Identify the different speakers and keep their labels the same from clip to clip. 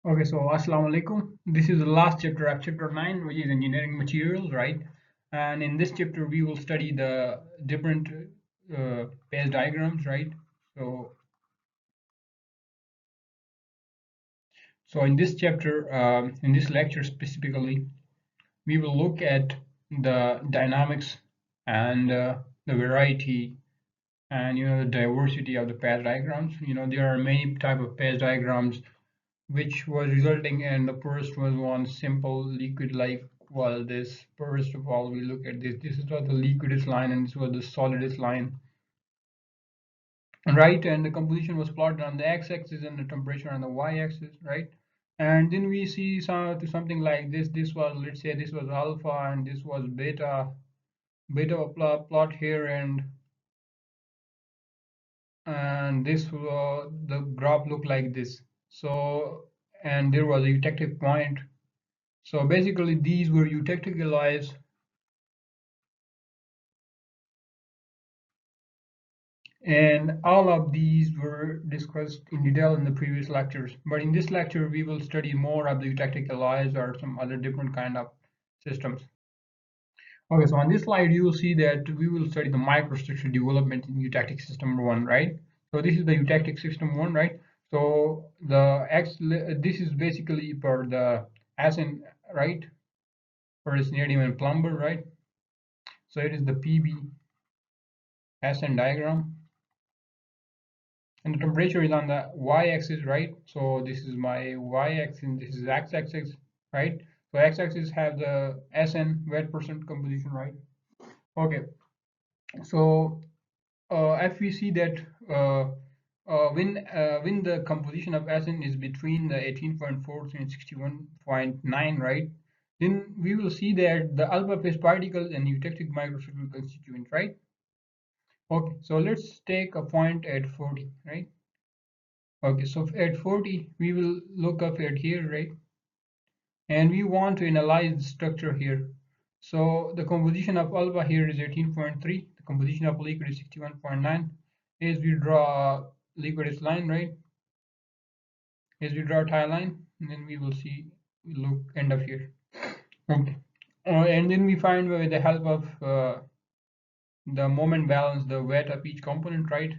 Speaker 1: Okay, so Assalamu alaikum. This is the last chapter of chapter 9, which is engineering materials, right? And in this chapter, we will study the different phase diagrams, right? So, so in this chapter, in this lecture specifically, we will look at the dynamics and the variety and the diversity of the phase diagrams. There are many type of phase diagrams which was resulting in the first was one simple liquid like this. First of all, we look at this is what the liquidus line and this was the solidus line, right? And the composition was plotted on the x-axis and the temperature on the y-axis, right? And then we see something like this was, let's say, this was alpha and this was beta plot here, and this the graph looked like this. So, and there was a eutectic point. So basically, these were eutectic alloys, and all of these were discussed in detail in the previous lectures. But in this lecture, we will study more of the eutectic alloys or some other different kind of systems. Okay, so on this slide, you will see that we will study the microstructure development in eutectic system 1, right? So this is the eutectic system 1, right? So this is basically for the SN, right? For its neodymium and plumber, right? So it is the PB SN diagram. And the temperature is on the y-axis, right? So this is my y-axis and this is x-axis, right? So x-axis have the SN wet percent composition, right? Okay, so if we see that when the composition of SN is between the 18.4 and 61.9, right? Then we will see that the alpha phase particles and eutectic microstructural constituent, right? Okay, so let's take a point at 40, right? Okay, so at 40, we will look up at here, right? And we want to analyze the structure here. So the composition of alpha here is 18.3. The composition of liquid is 61.9. As we draw a liquidus line, right? As we draw a tie line, and then we will see, look, end up here. Okay. And then we find with the help of the moment balance, the weight of each component, right?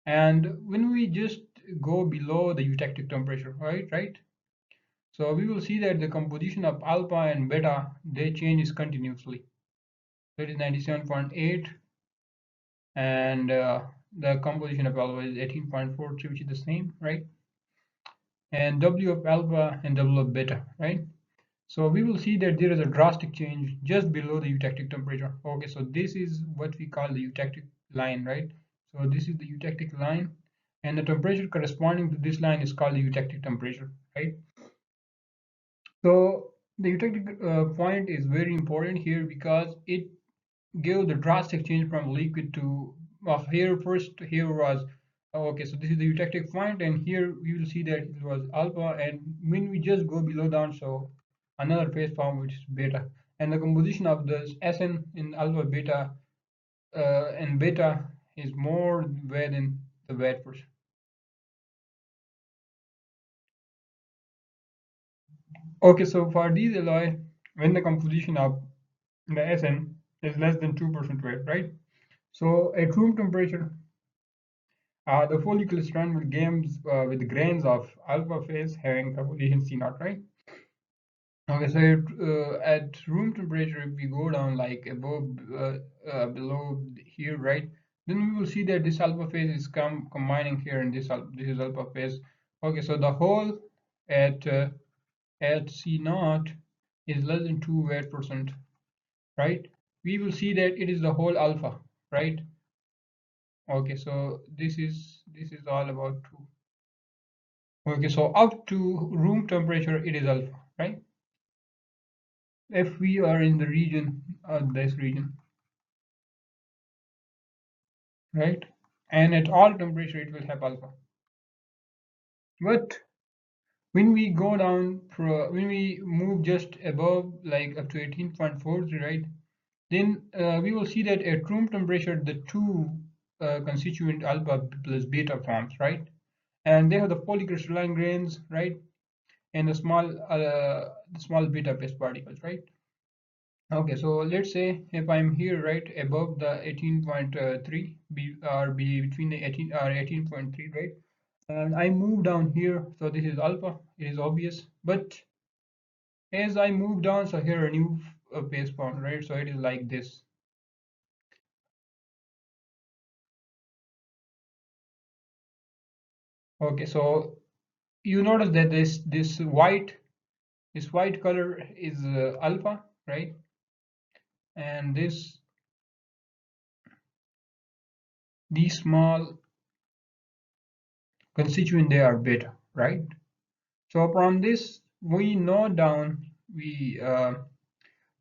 Speaker 1: And when we just go below the eutectic temperature, right? So we will see that the composition of alpha and beta, they changes continuously. That is 97.8, and the composition of alpha is 18.43, which is the same, right? And W of alpha and W of beta, right? So we will see that there is a drastic change just below the eutectic temperature. Okay, so this is what we call the eutectic line, right? So this is the eutectic line, and the temperature corresponding to this line is called the eutectic temperature, right? So the eutectic point is very important here because it gave the drastic change from liquid to of here. First here was okay, so this is the eutectic point, and here we will see that it was alpha, and when we just go below down, so another phase form which is beta, and the composition of the SN in alpha beta and beta is more weight than the weight portion. Okay, so for these alloy, when the composition of the SN is less than 2% weight, right? So at room temperature, the follicle strand with grains of alpha phase having composition C naught, right? Okay, so at room temperature, if we go down like below here, right, then we will see that this alpha phase is combining here, and this is alpha phase. Okay, so the whole at C naught is less than 2 weight percent, right? We will see that it is the whole alpha, right? Okay, so this is all about 2. Okay, so up to room temperature, it is alpha, right? If we are in the region, this region, right? And at all temperature, it will have alpha. But when we go down, when we move just above, like up to 18.43, right? Then we will see that at room temperature, the two constituent alpha plus beta forms, right? And they have the polycrystalline grains, right? and the small beta phase particles, right? Okay, so let's say if I'm here right above the 18.3 or be between the 18 or 18.3, right? And I move down here, so this is alpha, it is obvious. But as I move down, so here a new phase formed, right? So it is like this. Okay, so you notice that this white color is alpha, right? And these small constituent, they are beta, right? So from this we know down, we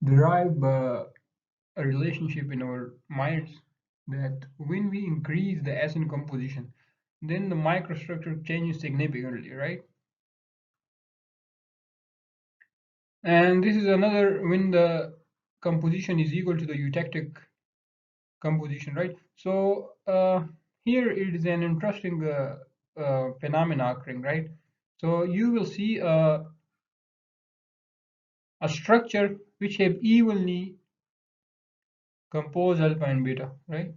Speaker 1: derive a relationship in our minds that when we increase the acid composition, then the microstructure changes significantly, right? And this is another when the composition is equal to the eutectic composition, right? So here it is an interesting phenomena occurring, right? So you will see a structure which have evenly composed alpha and beta, right?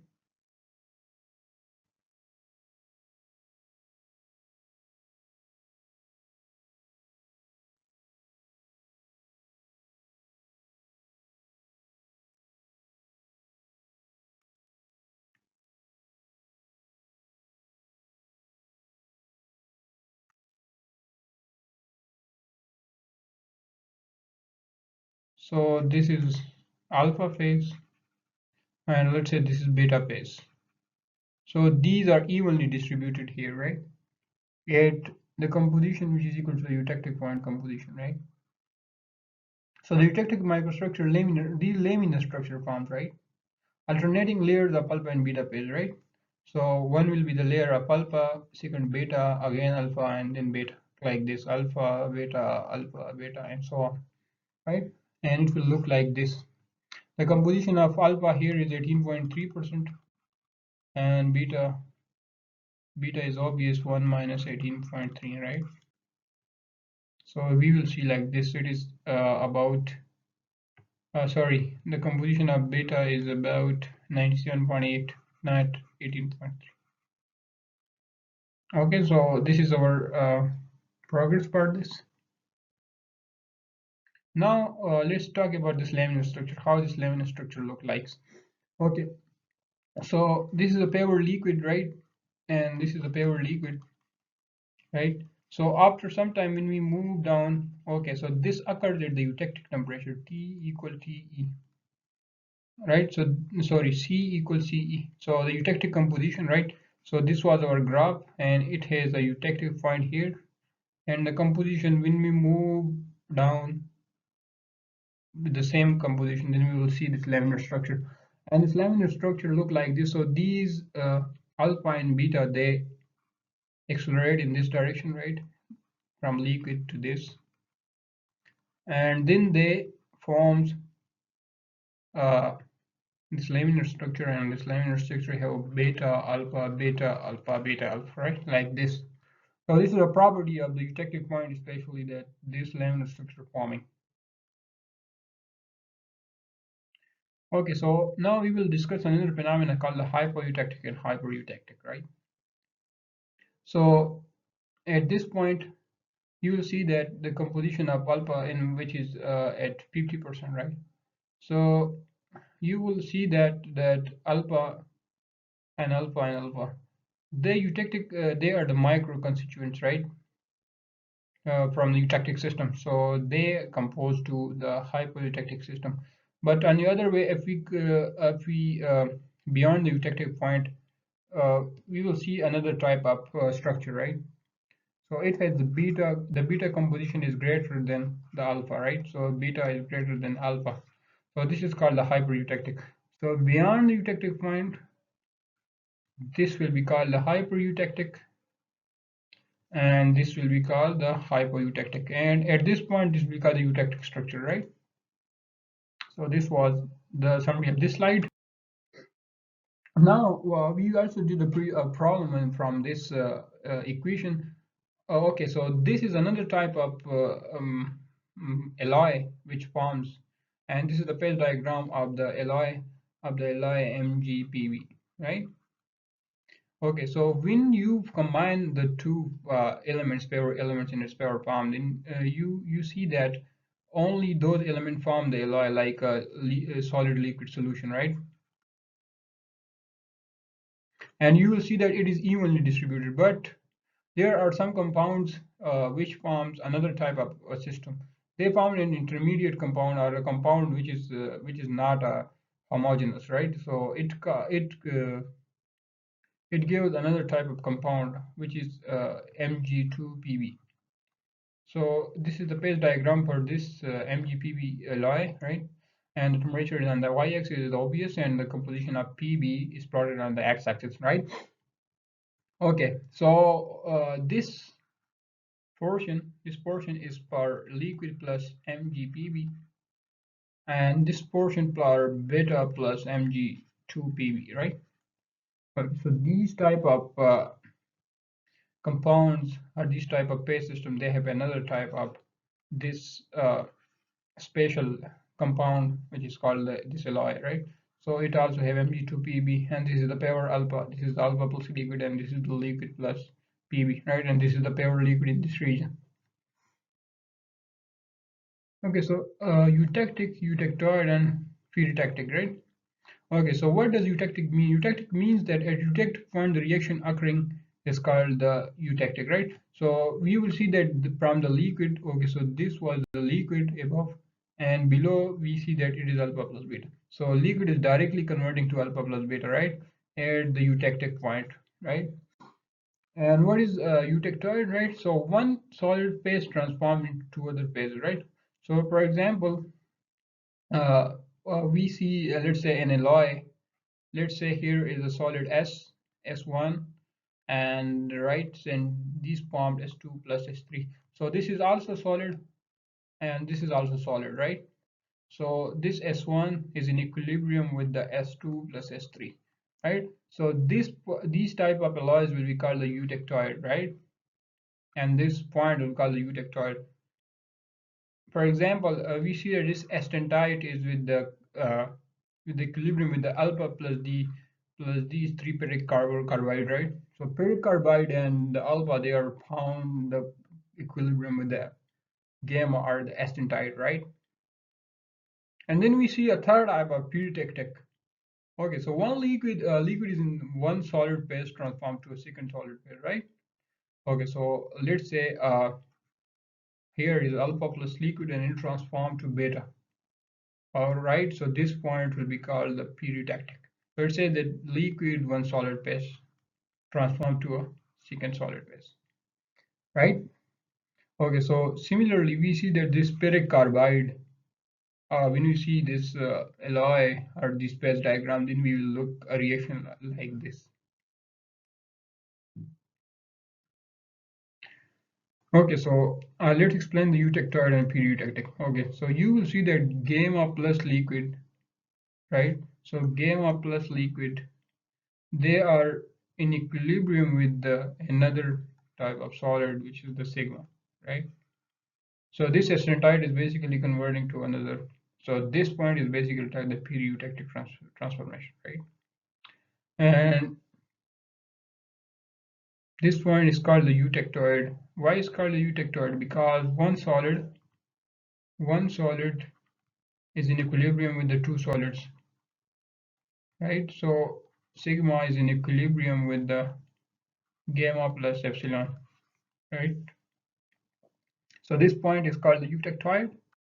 Speaker 1: So this is alpha phase, and let's say this is beta phase. So these are evenly distributed here, right? At the composition which is equal to the eutectic point composition, right? So the eutectic microstructure, these laminar structure forms, right? Alternating layers of alpha and beta phase, right? So one will be the layer of alpha, second beta, again alpha, and then beta, like this, alpha, beta, and so on, right? And it will look like this. The composition of alpha here is 18.3%, and beta is obvious, 1 minus 18.3, right? So we will see like this. It is about sorry, the composition of beta is about 97.8, not 18.3. Okay, so this is our progress part. This now let's talk about this laminar structure. How this laminar structure look like? Okay, so this is a pure liquid, right? And this is a pure liquid, right? So after some time when we move down, okay, so this occurs at the eutectic temperature, T equal TE, right? So sorry, C equals CE. So the eutectic composition, right? So this was our graph, and it has a eutectic point here, and the composition when we move down with the same composition, then we will see this laminar structure, and this laminar structure look like this. So these alpha and beta, they accelerate in this direction, right, from liquid to this, and then they forms uh, this laminar structure, and this laminar structure have beta alpha beta alpha beta alpha, right, like this. So this is a property of the eutectic point, especially that this laminar structure forming. Okay, so now we will discuss another phenomena called the hypoeutectic and hypereutectic, right? So at this point, you will see that the composition of alpha, in which is at 50%, right? So you will see that alpha and alpha and alpha, they eutectic, they are the micro constituents, right? From the eutectic system, so they compose to the hypoeutectic system. But on the other way, if we beyond the eutectic point, we will see another type of structure, right? So it has the beta composition is greater than the alpha, right? So beta is greater than alpha. So this is called the hypereutectic. So beyond the eutectic point, this will be called the hypereutectic, and this will be called the hypoeutectic. And at this point, this will be called the eutectic structure, right? So this was the summary of this slide. Now we also did a problem from this equation Oh, okay, so this is another type of alloy which forms, and this is the phase diagram of the alloy MgPb, right? Okay, so when you combine the two elements, pair elements in its pair form, then you see that only those elements form the alloy like a solid liquid solution, right? And you will see that it is evenly distributed, but there are some compounds which forms another type of system. They form an intermediate compound or a compound which is not homogeneous, right? So it gives another type of compound which is Mg2Pb. So this is the phase diagram for this MgPb alloy, right? And the temperature is on the y-axis is obvious, and the composition of Pb is plotted on the x-axis, right? Okay, so this portion is for liquid plus MgPb, and this portion for beta plus Mg2Pb, right? Okay, so these type of compounds or this type of phase system, they have another type of this spatial compound which is called this alloy, right? So it also have Mg2Pb, and this is the pure alpha. This is the alpha plus liquid, and this is the liquid plus Pb, right? And this is the pure liquid in this region. Okay, so eutectic, eutectoid, and peritectic, right? Okay, so what does eutectic mean? Eutectic means that at eutectic point the reaction occurring is called the eutectic, right? So we will see that from the liquid, okay, so this was the liquid above, and below we see that it is alpha plus beta. So liquid is directly converting to alpha plus beta, right? At the eutectic point, right? And what is eutectoid, right? So one solid phase transformed into other phase, right? So for example, uh, we see, let's say an alloy. Let's say here is a solid S1, and right, and these formed S2 plus S3. So this is also solid, and this is also solid, right? So this S1 is in equilibrium with the S2 plus S3, right? So these type of alloys will be called the eutectoid, right? And this point will be called the eutectoid. For example, we see that this S-tentite is with the equilibrium with the alpha plus D plus these three periodic carbide, right? So periodic carbide and the alpha, they are found the equilibrium with the gamma or the S-tentite, right? And then we see a third type of peritectic. Okay, so one liquid is in one solid phase transformed to a second solid phase, right? Okay, so let's say here is alpha plus liquid and it transformed to beta. All right, so this point will be called the peritectic. Let's say that liquid one solid phase transformed to a second solid phase, right? Okay, so similarly, we see that this periodic carbide, when you see this alloy or this phase diagram, then we will look a reaction like this. Okay, so let's explain the eutectoid and pereutectic. Okay, so you will see that gamma plus liquid, right? So gamma plus liquid, they are in equilibrium with the another type of solid, which is the sigma, right? So this acetylide is basically converting to another. So this point is basically the pereutectic transformation, right? And this point is called the eutectoid. Why is it called the eutectoid? Because one solid is in equilibrium with the two solids, right? So sigma is in equilibrium with the gamma plus epsilon, right? So this point is called the eutectoid.